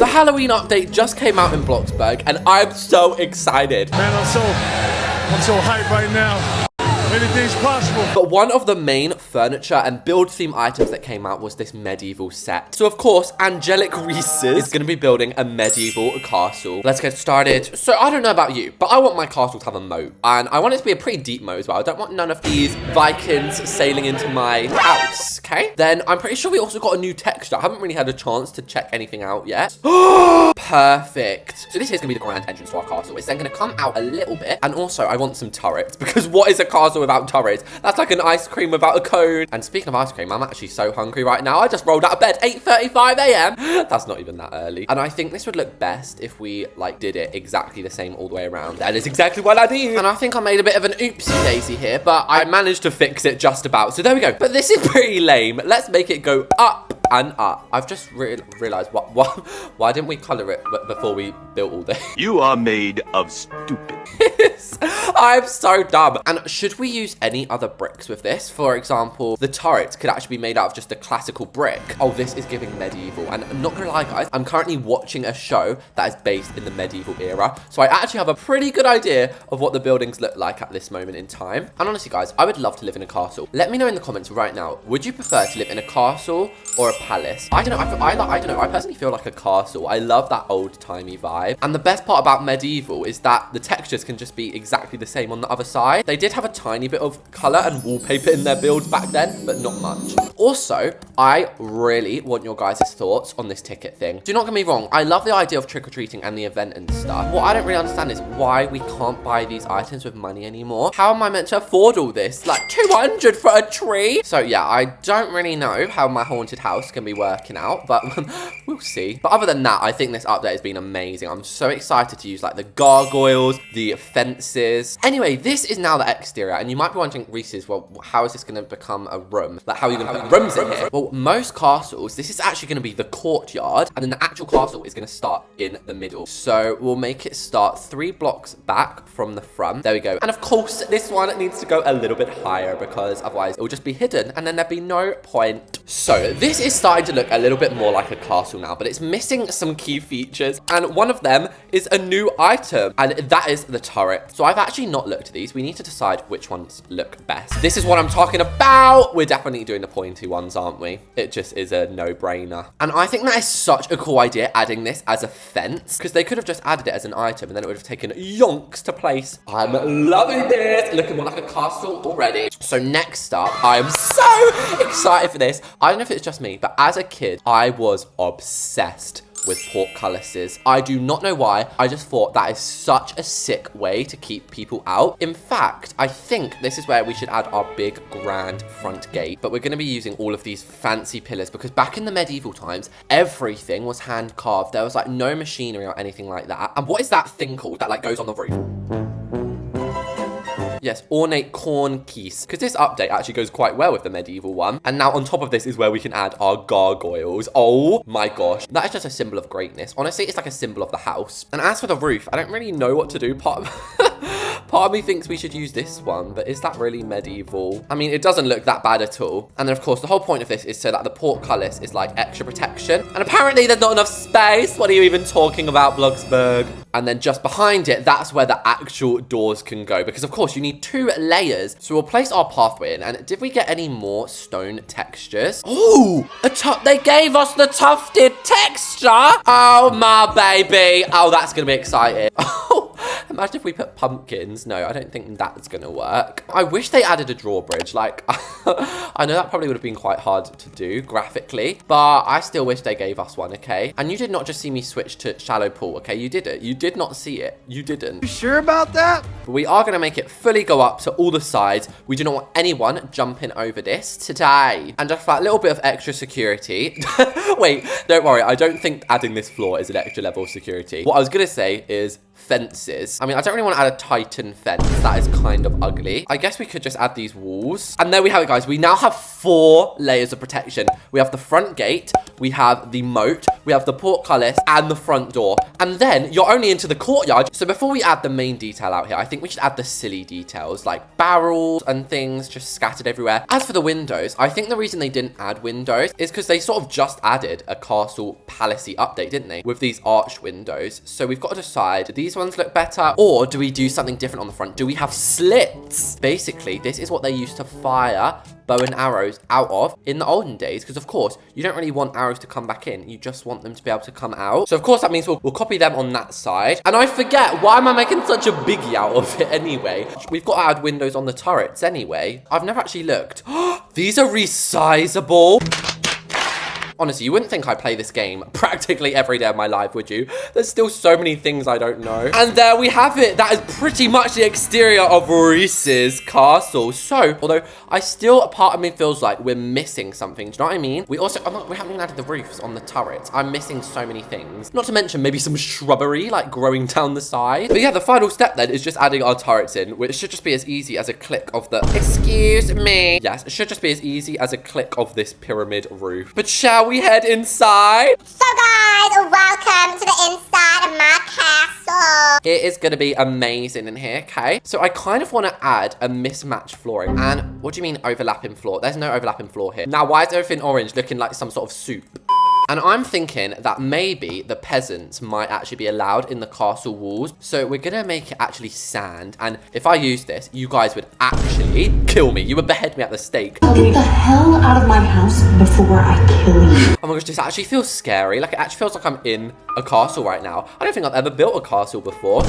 The Halloween update just came out in Bloxburg, and I'm so excited. Man, I'm so hyped right now. Anything's possible. But one of the main furniture and build theme items that came out was this medieval set. So of course, Angelic Reese's is going to be building a medieval castle. Let's get started. So I don't know about you, but I want my castle to have a moat. And I want it to be a pretty deep moat as well. I don't want none of these Vikings sailing into my house, okay? Then I'm pretty sure we also got a new texture. I haven't really had a chance to check anything out yet. Perfect. So this is going to be the grand entrance to our castle. It's then going to come out a little bit. And also, I want some turrets, because what is a castle without turrets? That's like an ice cream without a cone. And speaking of ice cream, I'm actually so hungry right now. I just rolled out of bed, 8:35 a.m. That's not even that early. And I think this would look best if we like did it exactly the same all the way around. That is exactly what I did. And I think I made a bit of an oopsie daisy here, but I managed to fix it just about. So there we go. But this is pretty lame. Let's make it go up and up. I've just realized why didn't we color it before we built all this? You are made of stupid. I'm so dumb. And should we use any other bricks with this? For example, the turrets could actually be made out of just a classical brick. Oh, this is giving medieval. And I'm not gonna lie, guys, I'm currently watching a show that is based in the medieval era. So I actually have a pretty good idea of what the buildings look like at this moment in time. And honestly, guys, I would love to live in a castle. Let me know in the comments right now, would you prefer to live in a castle or a palace? I don't know. I don't know. I personally feel like a castle. I love that old-timey vibe. And the best part about medieval is that the textures can just be exactly the same on the other side. They did have a tiny bit of color and wallpaper in their builds back then, but not much. Also, I really want your guys' thoughts on this ticket thing. Do not get me wrong. I love the idea of trick-or-treating and the event and stuff. What I don't really understand is why we can't buy these items with money anymore. How am I meant to afford all this? Like 200 for a tree? So yeah, I don't really know how my haunted house can be working out, but we'll see. But other than that, I think this update has been amazing. I'm so excited to use like the gargoyles, the fences. Anyway, this is now the exterior, and you might be wondering, Reese's, well, how is this going to become a room? Like, how are you going to put rooms in here? Well, most castles, this is actually going to be the courtyard, and then the actual castle is going to start in the middle. So we'll make it start 3 blocks back from the front. There we go. And of course, this one needs to go a little bit higher, because otherwise it will just be hidden, and then there'd be no point. So this is starting to look a little bit more like a castle now, but it's missing some key features, and one of them is a new item, and that is the turret. So I've actually not looked at these. We need to decide which ones look best. This is what I'm talking about. We're definitely doing the pointy ones, aren't we? It just is a no-brainer. And I think that is such a cool idea, adding this as a fence, because they could have just added it as an item, and then it would have taken yonks to place. I'm loving this. Looking more like a castle already. So next up, I'm so excited for this. I don't know if it's just me, but as a kid, I was obsessed with portcullises. I do not know why. I just thought that is such a sick way to keep people out. In fact, I think this is where we should add our big grand front gate. But we're going to be using all of these fancy pillars, because back in the medieval times, everything was hand carved. There was like no machinery or anything like that. And what is that thing called that like goes on the roof? Yes, ornate corn keys. Because this update actually goes quite well with the medieval one. And now on top of this is where we can add our gargoyles. Oh my gosh. That is just a symbol of greatness. Honestly, it's like a symbol of the house. And as for the roof, I don't really know what to do. Part of me thinks we should use this one, but is that really medieval? I mean, it doesn't look that bad at all. And then of course, the whole point of this is so that the portcullis is like extra protection. And apparently there's not enough space. What are you even talking about, Bloxburg? And then just behind it, that's where the actual doors can go. Because of course you need 2 layers. So we'll place our pathway in. And did we get any more stone textures? Oh, they gave us the tufted texture. Oh my baby. Oh, that's gonna be exciting. Imagine if we put pumpkins. No, I don't think that's gonna work. I wish they added a drawbridge. Like, I know that probably would have been quite hard to do graphically, but I still wish they gave us one, okay? And you did not just see me switch to shallow pool, okay? You did it. You did not see it. You didn't. You sure about that? But we are gonna make it fully go up to all the sides. We do not want anyone jumping over this today. And just for that little bit of extra security. Wait, don't worry. I don't think adding this floor is an extra level of security. What I was gonna say is fences. I mean, I don't really want to add a Titan fence. That is kind of ugly. I guess we could just add these walls. And there we have it, guys. We now have 4 layers of protection. We have the front gate, we have the moat, we have the portcullis, and the front door. And then you're only into the courtyard. So before we add the main detail out here, I think we should add the silly details, like barrels and things just scattered everywhere. As for the windows, I think the reason they didn't add windows is because they sort of just added a castle palacey update, didn't they? With these arch windows. So we've got to decide, do these ones look better, or do we do something different on the front? Do we have slits? Basically, this is what they used to fire bow and arrows out of in the olden days, because of course you don't really want arrows to come back in, you just want them to be able to come out. So of course that means we'll copy them on that side. And I forget, why am I making such a biggie out of it anyway? We've got to add windows on the turrets anyway. I've never actually looked. These are resizable. Honestly, you wouldn't think I play this game practically every day of my life, would you? There's still so many things I don't know. And there we have it. That is pretty much the exterior of Reese's castle. So, although a part of me feels like we're missing something. Do you know what I mean? We haven't even added the roofs on the turrets. I'm missing so many things. Not to mention maybe some shrubbery like growing down the side. But yeah, the final step then is just adding our turrets in, which should just be as easy as a click of the, excuse me. Yes, it should just be as easy as a click of this pyramid roof. But shall we head inside? So guys, welcome to the inside of my castle. It is going to be amazing in here, okay? So I kind of want to add a mismatched flooring. And what do you mean overlapping floor? There's no overlapping floor here. Now, why is everything orange looking like some sort of soup? And I'm thinking that maybe the peasants might actually be allowed in the castle walls. So we're going to make it actually sand. And if I use this, you guys would actually kill me. You would behead me at the stake. Get the hell out of my house before I kill you. Oh my gosh, this actually feels scary. Like, it actually feels like I'm in a castle right now. I don't think I've ever built a castle before.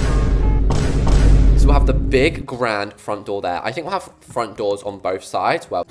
So we'll have the big grand front door there. I think we'll have front doors on both sides. Well,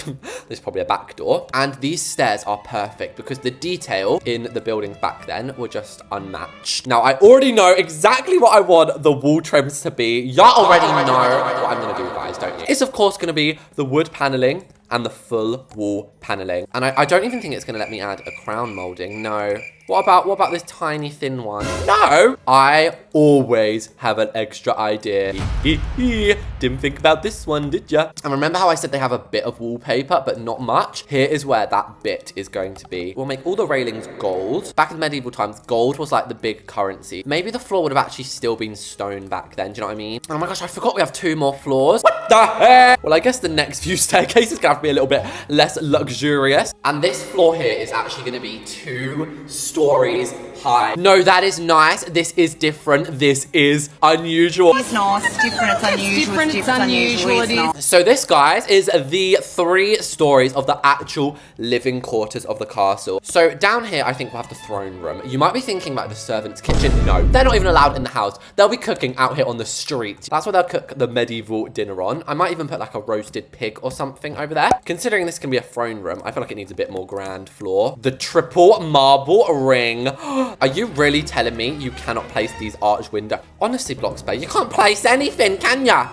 there's probably a back door. And these stairs are perfect because the detail in the buildings back then were just unmatched. Now, I already know exactly what I want the wall trims to be. Y'all already know what I'm going to do, guys, don't you? It's, of course, going to be the wood paneling and the full wall paneling. And I don't even think it's going to let me add a crown molding. No. What about this tiny thin one? No! I always have an extra idea. Didn't think about this one, did ya? And remember how I said they have a bit of wallpaper, but not much? Here is where that bit is going to be. We'll make all the railings gold. Back in medieval times, gold was like the big currency. Maybe the floor would have actually still been stone back then. Do you know what I mean? Oh my gosh, I forgot we have 2 more floors. What the heck? Well, I guess the next few staircases gonna have to be a little bit less luxurious. And this floor here is actually gonna be 2 stories high. No, that is nice. This is different. This is unusual. It's nice, it's different, it's unusual, it's unusual, it is. So this, guys, is the 3 stories of the actual living quarters of the castle. So down here, I think we'll have the throne room. You might be thinking about the servants' kitchen. No, they're not even allowed in the house. They'll be cooking out here on the street. That's where they'll cook the medieval dinner on. I might even put like a roasted pig or something over there. Considering this can be a throne room, I feel like it needs a bit more grand floor. The triple marble ring. Are you really telling me you cannot place these arch windows? Honestly, Bloxburg, you can't place anything, can ya?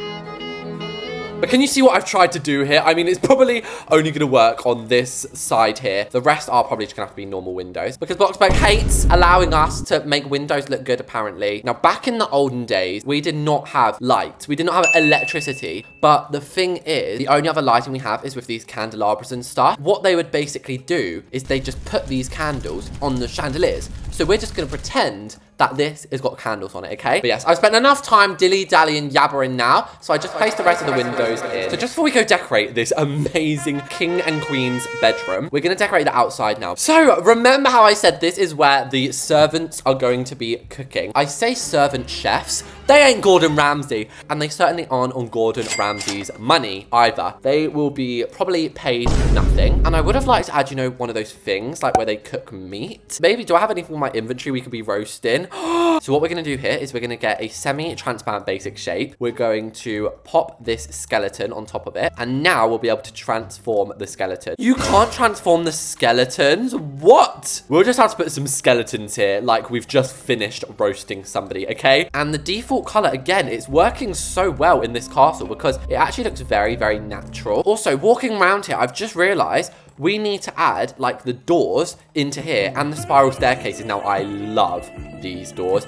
But can you see what I've tried to do here? I mean, it's probably only going to work on this side here. The rest are probably just going to have to be normal windows because Bloxburg hates allowing us to make windows look good, apparently. Now, back in the olden days, we did not have lights. We did not have electricity. But the thing is, the only other lighting we have is with these candelabras and stuff. What they would basically do is they just put these candles on the chandeliers. So we're just going to pretend that this has got candles on it, okay? But yes, I've spent enough time dilly-dallying, yabbering now, so I just placed the rest of the windows in. So just before we go decorate this amazing king and queen's bedroom, we're going to decorate the outside now. So remember how I said this is where the servants are going to be cooking? I say servant chefs. They ain't Gordon Ramsay, and they certainly aren't on Gordon Ramsay's money either. They will be probably paid nothing. And I would have liked to add, you know, one of those things like where they cook meat. Maybe, do I have anything in my inventory we could be roasting? So what we're going to do here is we're going to get a semi-transparent basic shape. We're going to pop this skeleton on top of it. And now we'll be able to transform the skeleton. You can't transform the skeletons? What? We'll just have to put some skeletons here like we've just finished roasting somebody, okay? And the default color, again, it's working so well in this castle because it actually looks very, very natural. Also, walking around here, I've just realized we need to add like the doors into here and the spiral staircases. Now, I love these doors.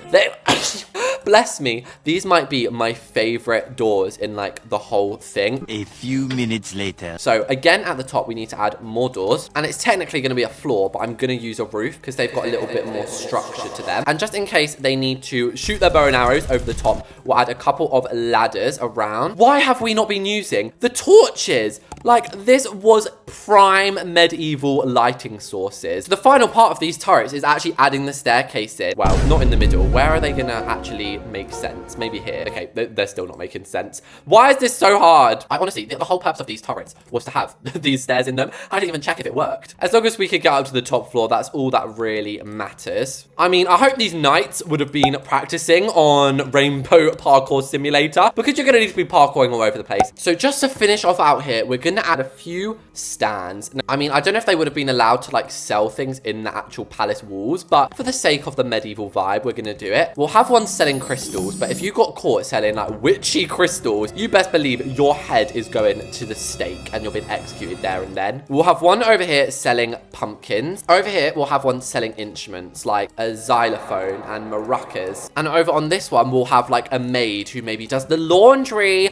bless me, these might be my favorite doors in like the whole thing. A few minutes later. So again, at the top, we need to add more doors, and it's technically going to be a floor, but I'm going to use a roof because they've got a little bit more structure to them. And just in case they need to shoot their bow and arrows over the top, we'll add a couple of ladders around. Why have we not been using the torches? Like, this was prime medieval lighting sources. The final part of these turrets is actually adding the staircase in. Well, not in the middle. Where are they gonna actually make sense? Maybe here. Okay, they're still not making sense. Why is this so hard? I honestly, the whole purpose of these turrets was to have these stairs in them. I didn't even check if it worked. As long as we could get up to the top floor, that's all that really matters. I mean, I hope these knights would have been practicing on Rainbow Parkour Simulator, because you're gonna need to be parkouring all over the place. So just to finish off out here, we're gonna add a few stands. Now, I mean, I don't know if they would have been allowed to like sell things in the actual palace walls, but for the sake of the medieval vibe, we're gonna do it. We'll have one selling crystals, but if you got caught selling like witchy crystals, you best believe your head is going to the stake and you'll be executed there and then. We'll have one over here selling pumpkins. Over here, we'll have one selling instruments like a xylophone and maracas. And over on this one, we'll have like a maid who maybe does the laundry.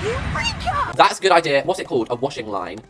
That's a good idea. What's it called? A washing line.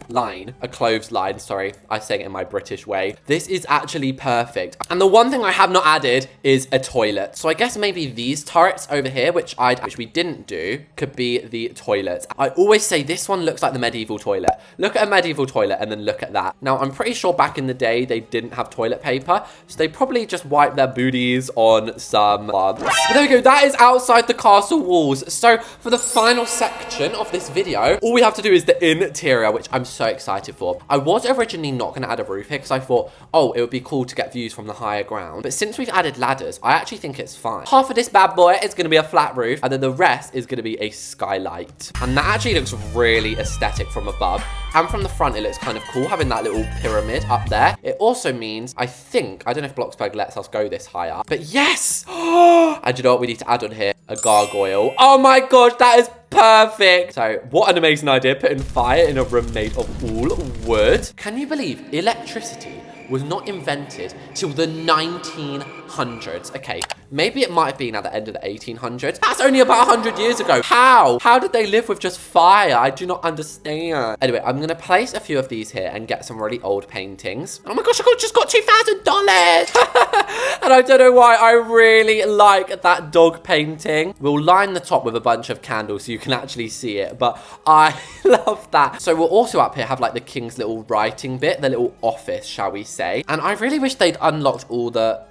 A clothes line. Sorry, I'm saying it in my British way. This is actually perfect. And the one thing I have not added is a toilet. So I guess maybe these turrets over here, which we didn't do, could be the toilets. I always say this one looks like the medieval toilet. Look at a medieval toilet and then look at that. Now, I'm pretty sure back in the day, they didn't have toilet paper. So they probably just wiped their booties on some bugs. But there we go. That is outside the castle walls. So for the final section of this video, all we have to do is the interior, which I'm so excited for. I was originally not going to add a roof here because I thought, oh, it would be cool to get views from the higher ground. But since we've added ladders, I actually think it's fine. Half of this bad boy is going to be a flat roof, and then the rest is going to be a skylight. And that actually looks really aesthetic from above. And from the front, it looks kind of cool having that little pyramid up there. It also means, I don't know if Bloxburg lets us go this high up, but yes! And you know what we need to add on here? A gargoyle. Oh my gosh, that is perfect. So what an amazing idea, putting fire in a room made of all wood. Can you believe electricity was not invented till the 1900s? Okay, maybe it might have been at the end of the 1800s. That's only about 100 years ago. How did they live with just fire? I do not understand. Anyway, I'm gonna place a few of these here and get some really old paintings. Oh my gosh, I just got $2,000. And I don't know why, I really like that dog painting. We'll line the top with a bunch of candles so you can actually see it, but I love that. So we'll also up here have like the king's little writing bit, the little office, shall we say. And I really wish they'd unlocked all the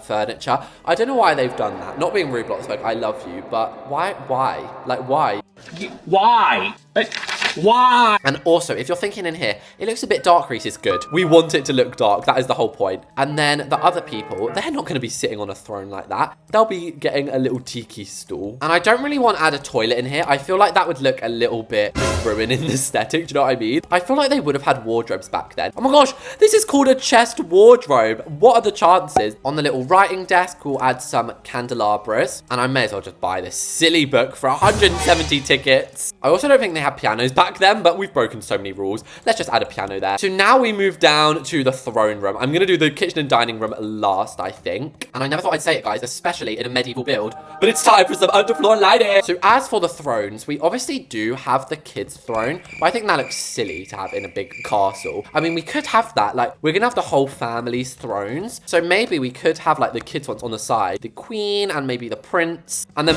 furniture. I don't know why they've done that. Not being rude, Bloxburg, I love you, but why? Like, why? Why? Why? And also, if you're thinking in here, it looks a bit dark, Reese, is good. We want it to look dark. That is the whole point. And then the other people, they're not going to be sitting on a throne like that. They'll be getting a little tiki stool. And I don't really want to add a toilet in here. I feel like that would look a little bit ruining the aesthetic. Do you know what I mean? I feel like they would have had wardrobes back then. Oh my gosh, this is called a chest wardrobe. What are the chances? On the little writing desk, we'll add some candelabras. And I may as well just buy this silly book for 170 tickets. I also don't think they had pianos back then, but we've broken so many rules. Let's just add a piano there. So now we move down to the throne room. I'm going to do the kitchen and dining room last, I think. And I never thought I'd say it, guys, especially in a medieval build, but it's time for some underfloor lighting. So as for the thrones, we obviously do have the kids' throne, but I think that looks silly to have in a big castle. I mean, we could have that. Like, we're going to have the whole family's thrones. So maybe we could have, like, the kids' ones on the side. The queen and maybe the prince. And then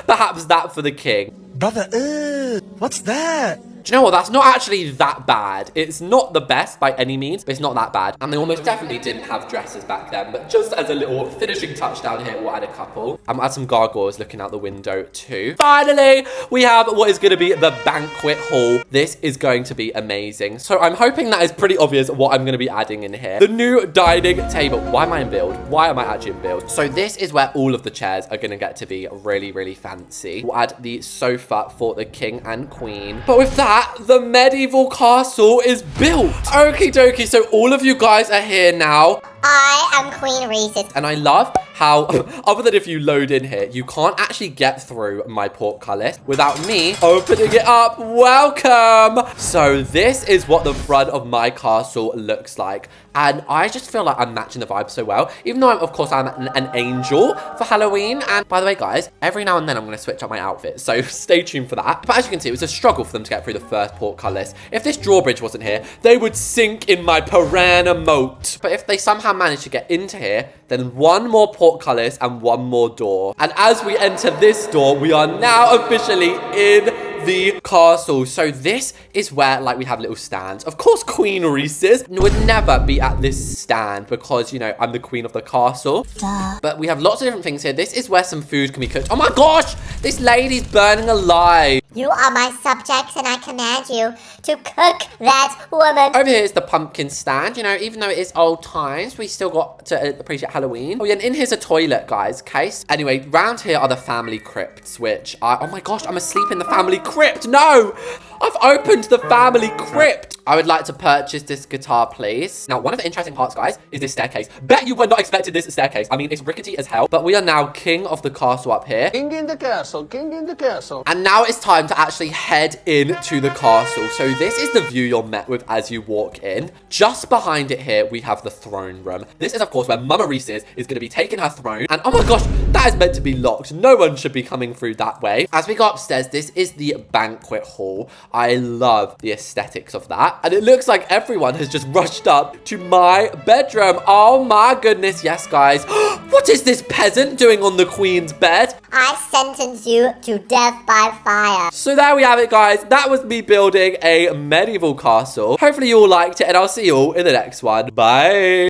perhaps that for the king. Brother, what's that? Do you know what? That's not actually that bad. It's not the best by any means, but it's not that bad. And they almost definitely didn't have dresses back then, but just as a little finishing touch down here, we'll add a couple. And we'll add some gargoyles looking out the window too. Finally, we have what is going to be the banquet hall. This is going to be amazing. So I'm hoping that is pretty obvious what I'm going to be adding in here. The new dining table. Why am I in build? Why am I actually in build? So this is where all of the chairs are going to get to be really, really fancy. We'll add the sofa for the king and queen. But with that, the medieval castle is built. Okie dokie, so all of you guys are here now. I am Queen Reese's. And I love how, other than if you load in here, you can't actually get through my portcullis without me opening it up. Welcome! So this is what the front of my castle looks like. And I just feel like I'm matching the vibe so well. Even though, of course, I'm an angel for Halloween. And by the way, guys, every now and then I'm going to switch up my outfit. So stay tuned for that. But as you can see, it was a struggle for them to get through the first portcullis. If this drawbridge wasn't here, they would sink in my piranha moat. But if they somehow manage to get into here, then one more portcullis and one more door. And as we enter this door, we are now officially in the castle. So this is where, like, we have little stands. Of course, Queen Reese's would never be at this stand because, you know, I'm the queen of the castle. Duh. But we have lots of different things here. This is where some food can be cooked. Oh my gosh, this lady's burning alive. You are my subjects and I command you to cook that woman. Over here is the pumpkin stand. You know, even though it is old times, we still got to appreciate Halloween. Oh yeah, and in here's a toilet, guys. Case. Anyway, round here are the family crypts, which I, oh my gosh, I'm asleep in the family crypt. No, I've opened the family crypt. I would like to purchase this guitar, please. Now, one of the interesting parts, guys, is this staircase. Bet you were not expecting this staircase. I mean, it's rickety as hell, but we are now king of the castle up here. King in the castle, king in the castle. And now it's time to actually head into the castle. So this is the view you're met with as you walk in. Just behind it here, we have the throne room. This is, of course, where Mama Reese's is going to be taking her throne. And oh my gosh, that is meant to be locked. No one should be coming through that way. As we go upstairs, this is the banquet hall. I love the aesthetics of that. And it looks like everyone has just rushed up to my bedroom. Oh my goodness. Yes, guys. What is this peasant doing on the queen's bed? I sentence you to death by fire. So there we have it, guys. That was me building a medieval castle. Hopefully you all liked it, and I'll see you all in the next one. Bye.